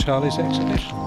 Charlie's exhibition.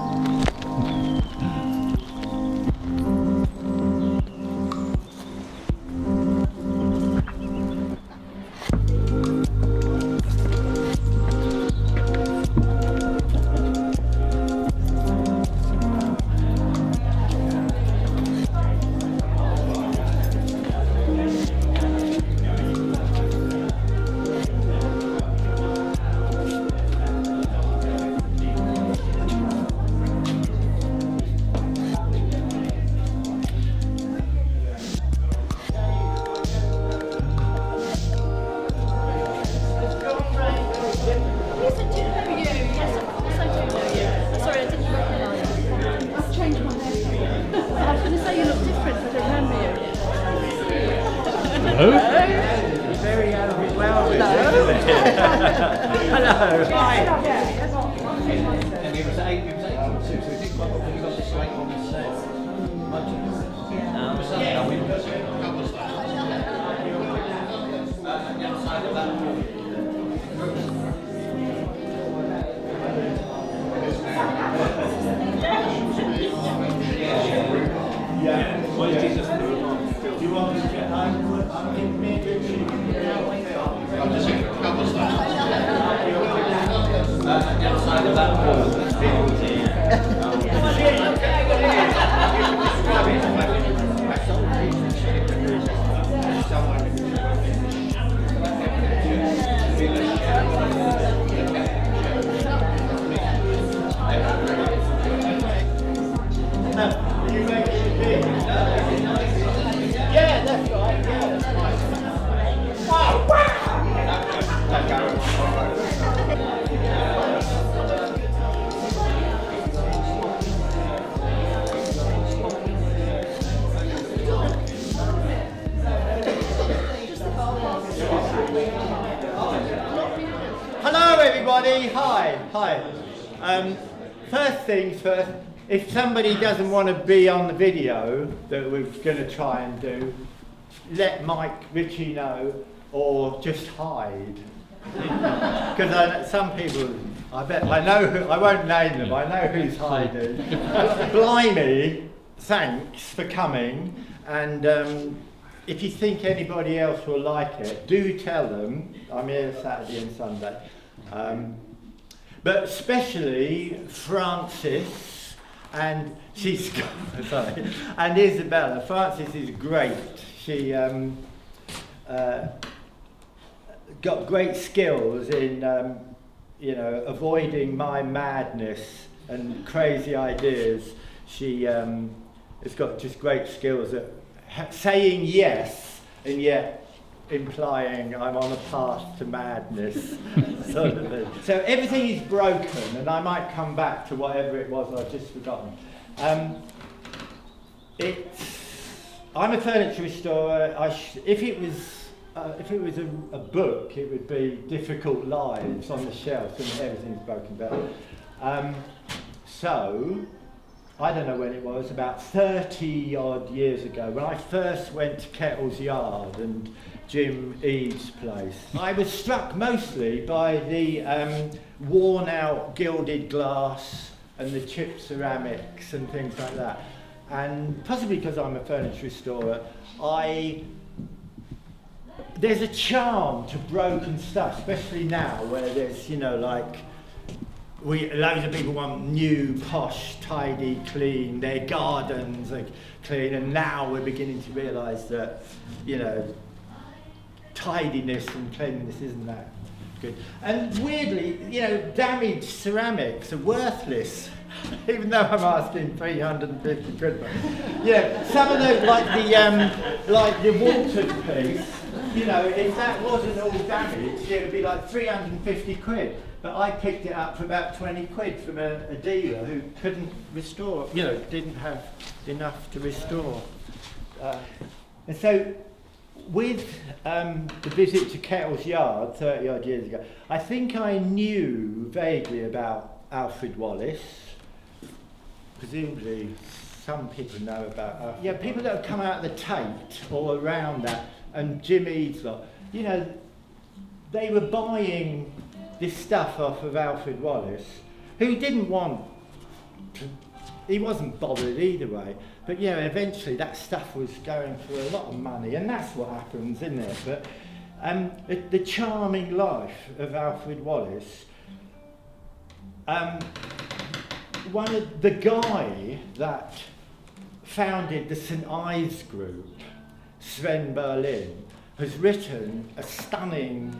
Hi. First things first, if somebody doesn't want to be on the video that we're going to try and do, let Mike Ritchie know or just hide. Because some people, I bet, I know who, I won't name them, I know who's hiding. Blimey, thanks for coming, and if you think anybody else will like it, do tell them. I'm here Saturday and Sunday. But especially Frances, and she's sorry, and Isabella. Frances is great. She got great skills in avoiding my madness and crazy ideas. She has got just great skills at saying yes and yet implying I'm on a path to madness, sort of thing. So everything is broken, and I might come back to whatever it was I've just forgotten. I'm a furniture restorer. If it was a book, it would be Difficult Lives on the shelf, and everything's broken down. So I don't know when it was, about 30 odd years ago, when I first went to Kettle's Yard and Jim Eads' place. I was struck mostly by the worn out gilded glass and the chipped ceramics and things like that. And possibly because I'm a furniture restorer, there's a charm to broken stuff, especially now where there's, loads of people want new, posh, tidy, clean, their gardens are clean, and now we're beginning to realise that, tidiness and cleanliness isn't that good. And weirdly, damaged ceramics are worthless, even though I'm asking 350 quid for it. Some of those, like the Walton piece, if that wasn't all damaged, it would be like 350 quid. But I picked it up for about 20 quid from a dealer who couldn't restore, didn't have enough to restore. And so, with the visit to Kettle's Yard 30 odd years ago, I think I knew vaguely about Alfred Wallace. Presumably some people know about Alfred. Yeah, people that have come out of the Tate or around that, and Jim Eads lot, they were buying this stuff off of Alfred Wallace, who didn't want to, he wasn't bothered either way. But yeah, eventually that stuff was going for a lot of money, and that's what happens, isn't it? But the charming life of Alfred Wallace, one of the guy that founded the St Ives group, Sven Berlin, has written a stunning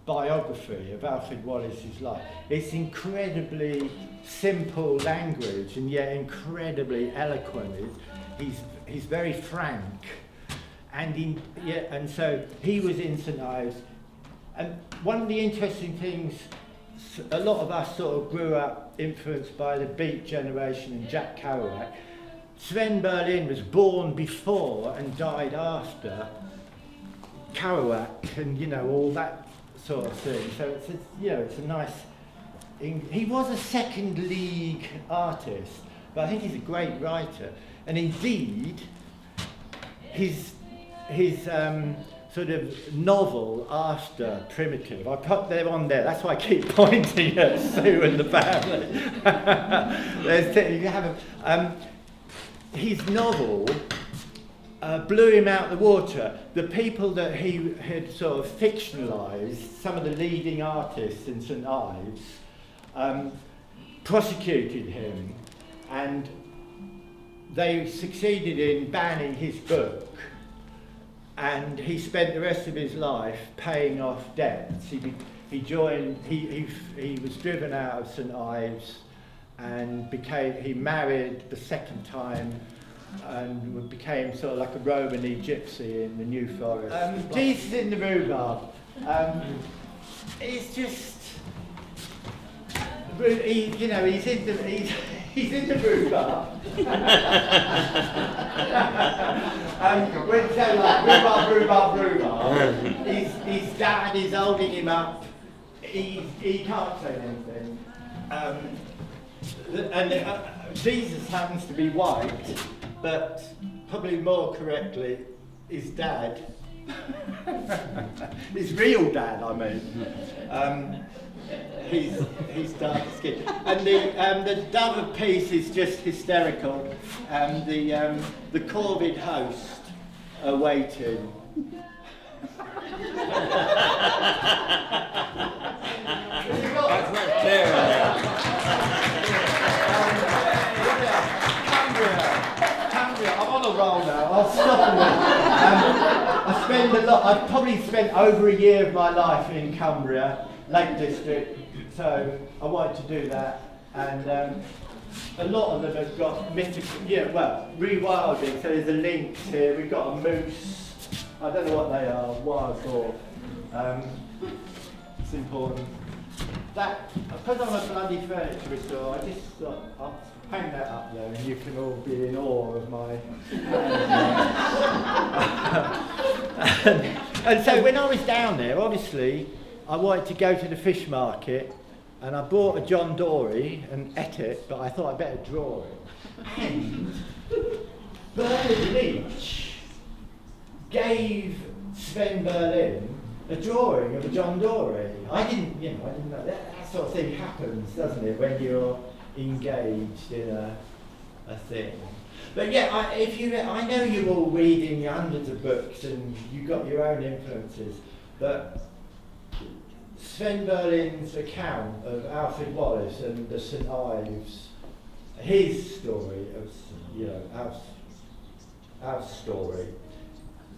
biography of Alfred Wallace's life. It's incredibly simple language and yet incredibly eloquent. He's very frank, and so he was in St Ives. And one of the interesting things, a lot of us sort of grew up influenced by the Beat Generation and Jack Kerouac. Sven Berlin was born before and died after Kerouac, and all that sort of thing. So it's a nice. He was a second league artist, but I think he's a great writer. And indeed, his sort of novel after Primitive, I put them on there. That's why I keep pointing at Sue and the family. You have his novel blew him out the water. The people that he had sort of fictionalised, some of the leading artists in St Ives, prosecuted him, and they succeeded in banning his book, and he spent the rest of his life paying off debts. He was driven out of St Ives, and he married the second time and became sort of like a Romany gypsy in the New Forest. Jesus in the Rhubarb. It's just, he's in the rhubarb. When they like rhubarb, his dad is holding him up. He can't say anything. And Jesus happens to be white, but probably more correctly, his dad, his real dad, I mean, he's dark skinned. And the Dove of Peace is just hysterical, and the Corvid host are waiting. That's not fair. Cumbria, I'm on a roll now. I'll stop it. I've probably spent over a year of my life in Cumbria, Lake District, so I wanted to do that. And a lot of them have got mythical, rewilding. So there's a lynx here. We've got a moose. I don't know what they are, wild boar. It's important. Because I'm a bloody furniture restorer, I just thought I'll hang that up there and you can all be in awe of my and so when I was down there, obviously, I wanted to go to the fish market, and I bought a John Dory and ate it, but I thought I'd better draw it. And Bernard Leach gave Sven Berlin a drawing of a John Dory. I didn't know that sort of thing happens, doesn't it, when you're engaged in a thing. But yeah, I know you're all reading hundreds of books and you've got your own influences, but Sven Berlin's account of Alfred Wallace and the St Ives, his story of, our story,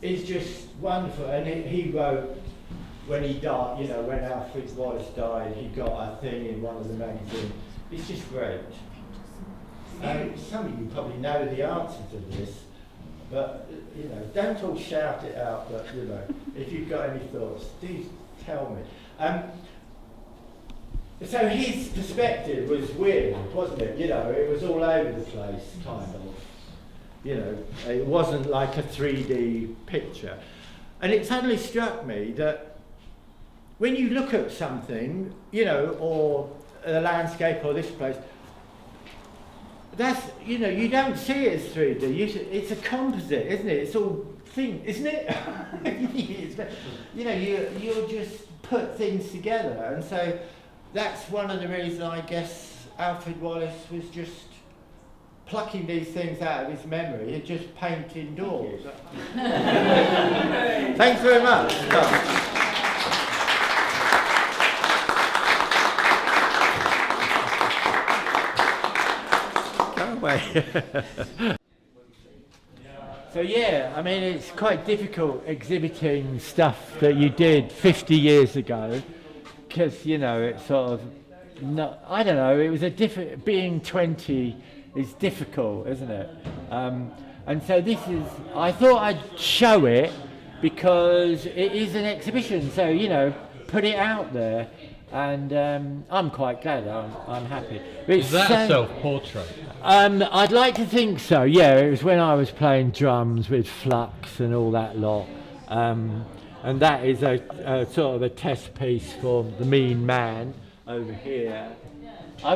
is just wonderful. And he wrote, when he died, when Alfred Wallace died, he got a thing in one of the magazines. It's just great. Some of you probably know the answer to this, but don't all shout it out. But if you've got any thoughts, do tell me. So his perspective was weird, wasn't it? It was all over the place, kind of. It wasn't like a 3D picture. And it suddenly struck me that when you look at something, or a landscape or this place, that's, you don't see it as 3D. It's a composite, isn't it? It's all thing, isn't it? You just put things together. And so that's one of the reasons I guess Alfred Wallace was just plucking these things out of his memory and just painting doors. Thanks very much. Go away. So yeah, I mean it's quite difficult exhibiting stuff that you did 50 years ago because, you know, it's sort of not, I don't know, it was a different, being 20 is difficult, isn't it? And so this is, I thought I'd show it because it is an exhibition, so, you know, put it out there, and I'm quite glad, I'm happy. Is that a self-portrait? I'd like to think so, yeah. It was when I was playing drums with Flux and all that lot. And that is a sort of a test piece for The Mean Man over here. I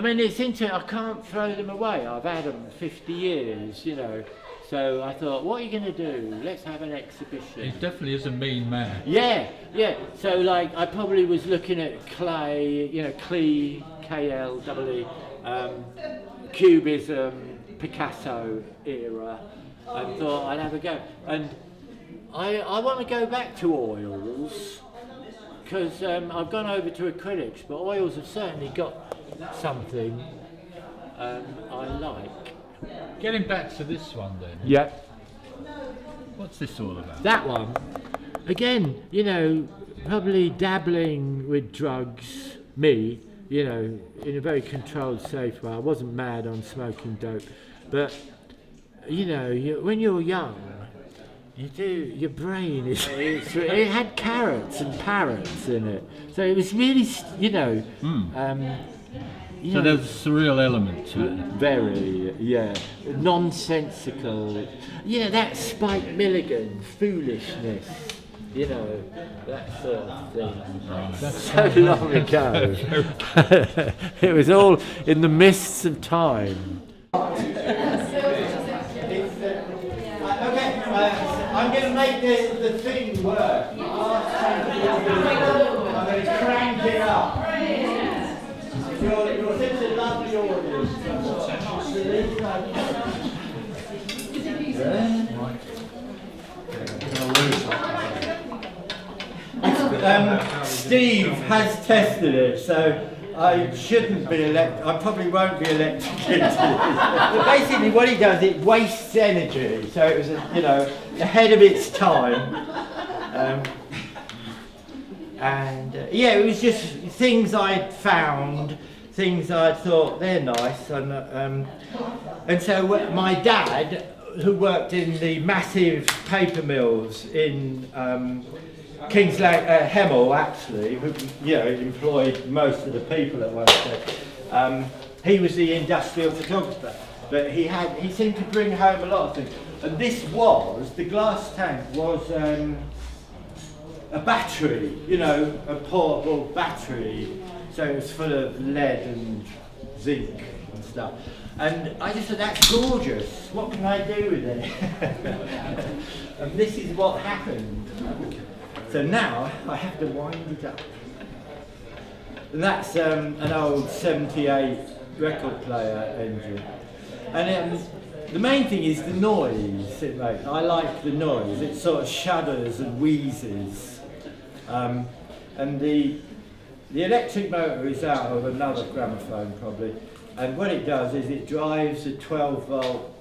mean, it's interesting, I can't throw them away. I've had them 50 years, you know. So I thought, what are you going to do? Let's have an exhibition. He definitely is a mean man. Yeah, yeah. So like, I probably was looking at Clay, you know, Klee, K-L-E-E, Cubism, Picasso era, and thought I'd have a go. And I want to go back to oils, because I've gone over to acrylics, but oils have certainly got something I like. Getting back to this one then. Yeah. What's this all about? That one, again, you know, probably dabbling with drugs, me, you know, in a very controlled, safe way. I wasn't mad on smoking dope, but, you know, when you're young, you do, your brain is, it had carrots and parrots in it. So it was really, you know, so there's a surreal element to it. Very, yeah, nonsensical. You know, that Spike Milligan foolishness, you know, that sort of thing. Right. So long ago. It was all in the mists of time. I'm going to make the thing work. I'm going to crank it up. You're such a lovely audience. Steve has tested it, so I shouldn't be elected. I probably won't be elected. But basically, what he does, it wastes energy. So it was, you know, ahead of its time. Yeah, it was just things I'd found, things I thought they're nice, and so my dad, who worked in the massive paper mills in Hemel, actually, who, you know, employed most of the people at one stage. He was the industrial photographer, but he seemed to bring home a lot of things. And this was, the glass tank was a battery, you know, a portable battery. So it was full of lead and zinc and stuff. And I just thought, that's gorgeous. What can I do with it? And this is what happened. So now I have to wind it up. And that's an old 78 record player engine. And the main thing is the noise it makes. I like the noise. It sort of shudders and wheezes. And the electric motor is out of another gramophone probably. And what it does is it drives a 12 volt,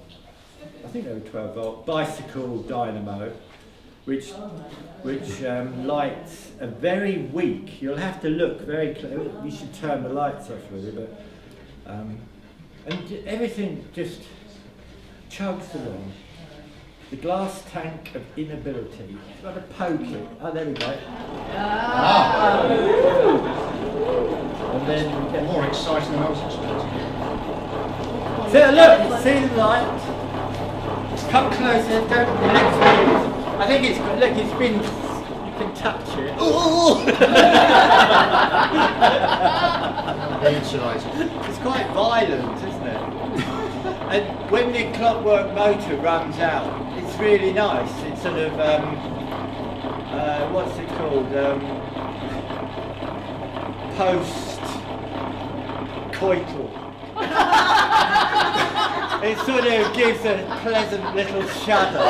I think they were 12 volt, bicycle dynamo, which lights a very weak, you'll have to look very close, you should turn the lights off really, but, and everything just chugs along. The glass tank of inability. You've got to poke it. Oh, there we go. And then we get More exciting than I was expecting. So look, see the light? Come closer, don't relax. I think it's good. Look, it's been, you can touch it. It's quite violent, isn't it? And when the clockwork motor runs out, it's really nice. It's sort of, post-coital. It sort of gives a pleasant little shudder.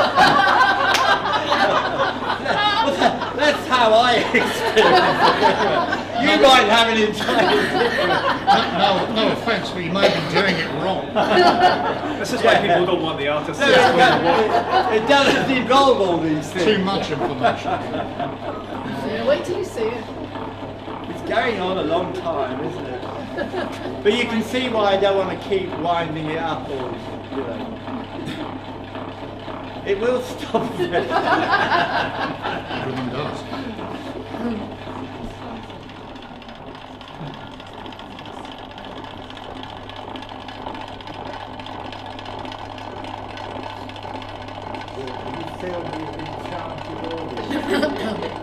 Well, that's how I experience it. You might have an entirely different. No offence, but you may be doing it wrong. This is why people don't want the artist to No, explain the work. it doesn't involve all these things. Too much information. Yeah, wait till you see it. It's going on a long time, isn't it? But you can see why I don't want to keep winding it up or, you know. It will stop eventually. Everyone does. You feel the enchanted audience.